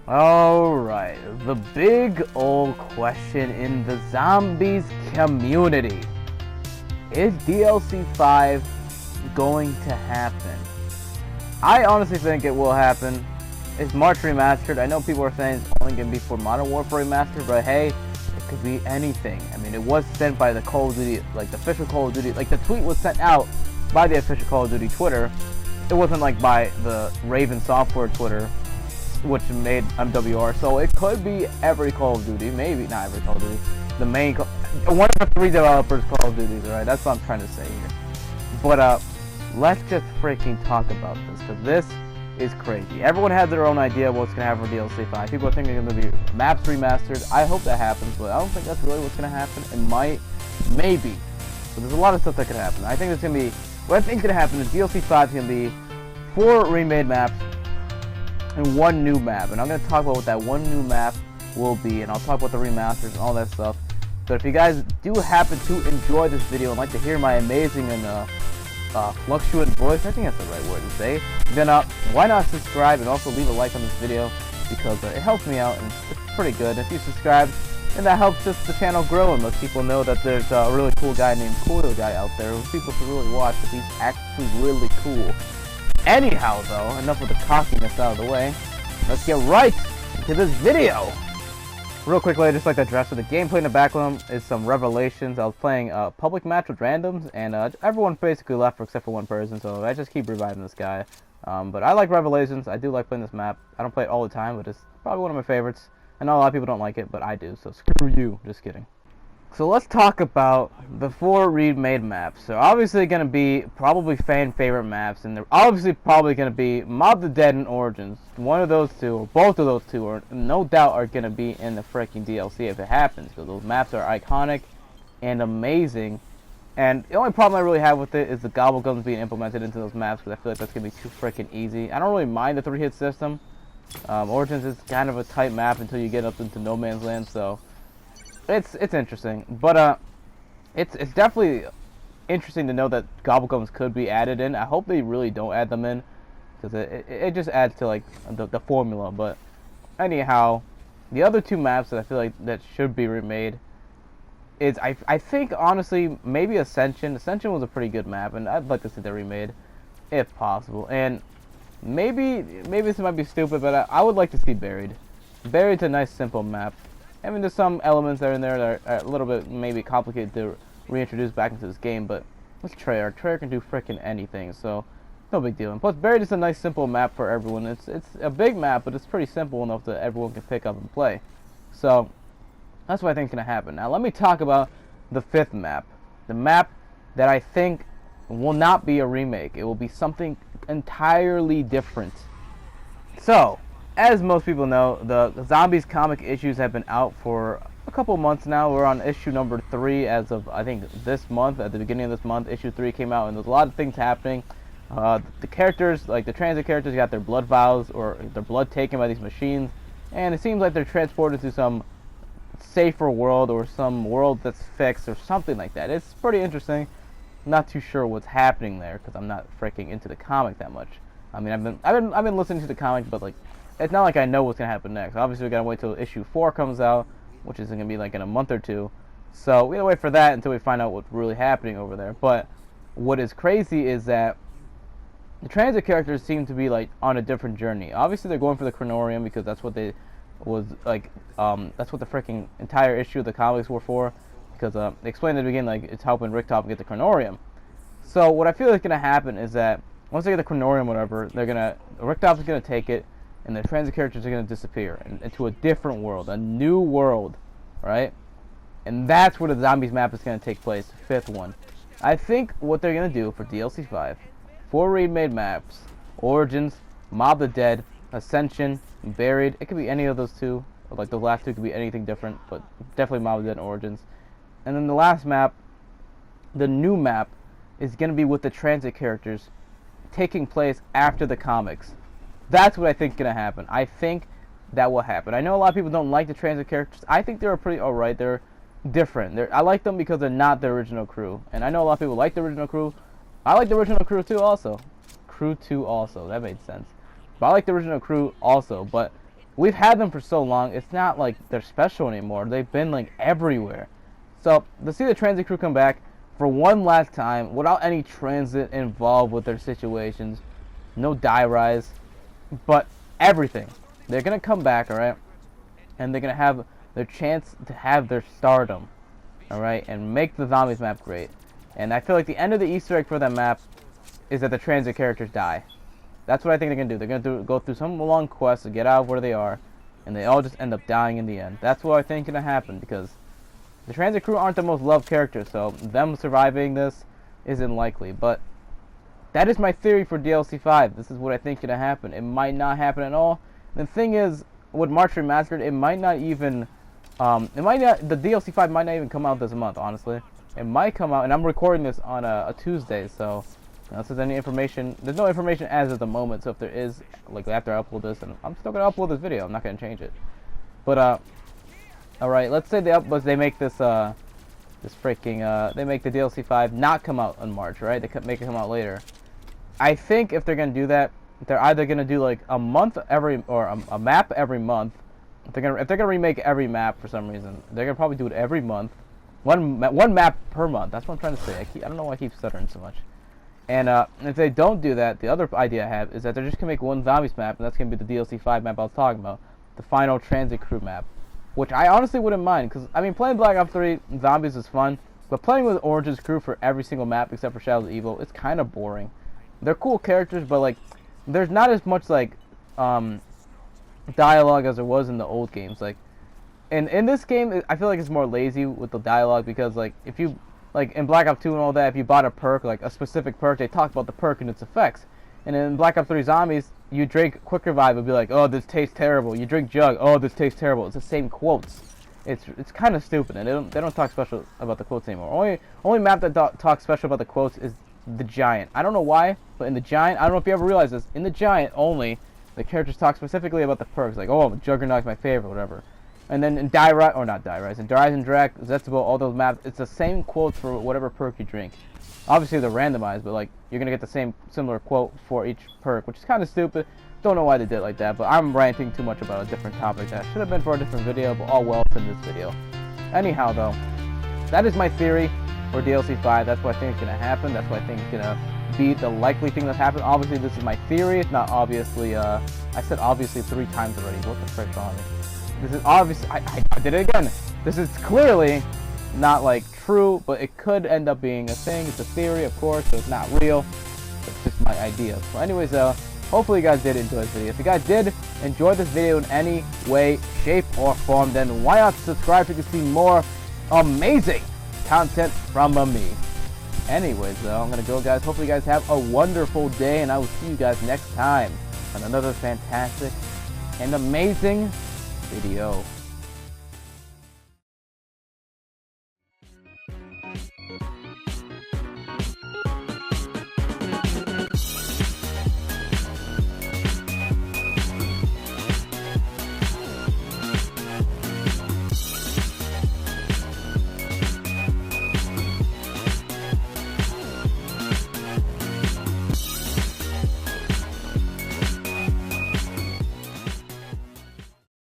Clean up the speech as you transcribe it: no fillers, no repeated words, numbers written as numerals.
Alright, the big old question in the zombies community. Is DLC 5 going to happen? I honestly think it will happen. It's March Remastered. I know people are saying it's only going to be for Modern Warfare Remastered, but hey, it could be anything. I mean, it was sent by the Call of Duty, like the official Call of Duty, like the tweet was sent out by the official Call of Duty Twitter. It wasn't like by the Raven Software Twitter, which made MWR, so it could be every Call of Duty, maybe not every Call of Duty, the main, one of the 3 developers Call of Duties, alright, that's what I'm trying to say here. But, let's just freaking talk about this, because this is crazy. Everyone has their own idea of what's going to happen for DLC 5. People are thinking it's going to be maps remastered. I hope that happens, but I don't think that's really what's going to happen. It might, maybe, but there's a lot of stuff that could happen. I think it's going to be, what I think is going to happen is DLC 5 is going to be 4 remade maps, and 1 new map, and I'm going to talk about what that 1 new map will be, and I'll talk about the remasters and all that stuff. But if you guys do happen to enjoy this video and like to hear my amazing and fluctuant voice, I think that's the right word to say, then why not subscribe and also leave a like on this video, because it helps me out and it's pretty good. If you subscribe, and that helps just the channel grow and let people know that there's a really cool guy named CooleoGUY out there who people should really watch, because he's actually really cool. Anyhow, though, enough of the cockiness out of the way. Let's get right into this video. Real quickly, I'd just like to address the gameplay in the background is some revelations. I was playing a public match with randoms, and everyone basically left except for 1 person, so I just keep reviving this guy. But I like Revelations. I do like playing this map. I don't play it all the time, but it's probably one of my favorites. I know a lot of people don't like it, but I do, so screw you. Just kidding. So let's talk about the 4 remade maps. They're obviously going to be probably fan favorite maps, and they're obviously probably going to be Mob the Dead and Origins. One of those 2, or both of those 2, are no doubt are going to be in the freaking DLC if it happens, because those maps are iconic and amazing. And the only problem I really have with it is the gobble guns being implemented into those maps, because I feel like that's going to be too freaking easy. I don't really mind the 3-hit system. Origins is kind of a tight map until you get up into No Man's Land, so it's interesting, but it's definitely interesting to know that gobblegums could be added in. I hope they really don't add them in, because it just adds to like the formula. But anyhow, the other 2 maps that I feel like that should be remade is I think honestly maybe Ascension. Ascension was a pretty good map, and I'd like to see that remade if possible. And maybe this might be stupid, but I would like to see Buried. Buried's a nice simple map. I mean, there's some elements that are in there that are a little bit maybe complicated to reintroduce back into this game, but let's Treyarch. Treyarch can do frickin' anything, so no big deal. And plus, Buried is a nice simple map for everyone. It's a big map, but it's pretty simple enough that everyone can pick up and play. So that's what I think is gonna happen. Now let me talk about the 5th map. The map that I think will not be a remake. It will be something entirely different. So, as most people know, the Zombies comic issues have been out for a couple months now. We're on issue number 3 as of, I think, this month. At the beginning of this month, issue 3 came out, and there's a lot of things happening. The characters, like the transit characters, got their blood vials or their blood taken by these machines, and it seems like they're transported to some safer world or some world that's fixed or something like that. It's pretty interesting. Not too sure what's happening there, because I'm not freaking into the comic that much. I mean, I've been listening to the comic, but like, it's not like I know what's gonna happen next. Obviously, we gotta wait till issue 4 comes out, which is gonna be like in a month or 2. So we gotta wait for that until we find out what's really happening over there. But what is crazy is that the transit characters seem to be like on a different journey. Obviously, they're going for the Chronorium because that's what they was like. That's what the freaking entire issue of the comics were for. Because they explained at the beginning, like, it's helping Ricktop get the Chronorium. So what I feel is gonna happen is that once they get the Chronorium, whatever, Ricktop is gonna take it, and the transit characters are going to disappear into a different world, a new world, right? And that's where the Zombies map is going to take place, 5th one. I think what they're going to do for DLC 5, 4 remade maps, Origins, Mob the Dead, Ascension, Buried, it could be any of those 2, or like the last 2 could be anything different, but definitely Mob the Dead and Origins. And then the last map, the new map, is going to be with the transit characters taking place after the comics. That's what I think is going to happen. I think that will happen. I know a lot of people don't like the transit characters. I think they're pretty alright. They're different. I like them because they're not the original crew. And I know a lot of people like the original crew. I like the original crew too also. Crew 2 also. That made sense. But I like the original crew also. But we've had them for so long, it's not like they're special anymore. They've been like everywhere. So to see the Transit Crew come back for one last time without any transit involved with their situations, no die rise, but everything. They're gonna come back, alright? And they're gonna have their chance to have their stardom, alright? And make the zombies map great. And I feel like the end of the Easter egg for that map is that the transit characters die. That's what I think they're gonna do. They're gonna go through some long quest to get out of where they are, and they all just end up dying in the end. That's what I think is gonna happen, because the Transit Crew aren't the most loved characters, so them surviving this isn't likely. But that is my theory for DLC 5. This is what I think is gonna happen. It might not happen at all. The thing is, with March Remastered, it might not even, the DLC 5 might not even come out this month, honestly. It might come out, and I'm recording this on a Tuesday, so unless there's any information, there's no information as of the moment. So if there is, like after I upload this, and I'm still gonna upload this video, I'm not gonna change it. But alright, let's say they make this they make the DLC 5 not come out in March, right? They could make it come out later. I think if they're gonna do that, they're either gonna do like a month every, or a map every month. If they're gonna remake every map for some reason, they're gonna probably do it every month. One map per month. That's what I'm trying to say. I don't know why I keep stuttering so much. And if they don't do that, the other idea I have is that they're just gonna make one zombies map, and that's gonna be the DLC 5 map I was talking about, the final Transit Crew map. Which I honestly wouldn't mind, because, I mean, playing Black Ops 3 Zombies is fun, but playing with Orange's crew for every single map except for Shadows of Evil, it's kind of boring. They're cool characters, but, like, there's not as much, like, dialogue as there was in the old games. Like, in this game, I feel like it's more lazy with the dialogue, because, like, if you, like, in Black Ops 2 and all that, if you bought a perk, like, a specific perk, they talk about the perk and its effects. And in Black Ops 3 Zombies, you drink Quick Revive and be like, oh, this tastes terrible. You drink Jug, oh, this tastes terrible. It's the same quotes. It's kind of stupid, and they don't talk special about the quotes anymore. Only map that talks special about the quotes is the Giant. I don't know why, but in the Giant, I don't know if you ever realized this, in the Giant only, the characters talk specifically about the perks, like, oh, Juggernaut's my favorite, whatever. And then in in Rise and Drac, Zetsubo, all those maps, it's the same quotes for whatever perk you drink. Obviously they're randomized, but like you're gonna get the similar quote for each perk, which is kind of stupid. Don't know why they did it like that, but I'm ranting too much about a different topic that should have been for a different video, but all well, it's in this video. Anyhow, though, that is my theory for DLC 5. That's what I think is gonna happen. That's what I think is gonna be the likely thing that's happened. Obviously, this is my theory. It's not obviously. I said obviously 3 times already. What the frick's wrong with me? This is obviously. I did it again. This is clearly not like true, but it could end up being a thing. It's a theory, of course, so it's not real. It's just my idea. So anyways, hopefully you guys did enjoy this video. If you guys did enjoy this video in any way, shape, or form, then why not subscribe so you can see more amazing content from me. Anyways, though, I'm gonna go, guys. Hopefully you guys have a wonderful day, and I will see you guys next time on another fantastic and amazing video.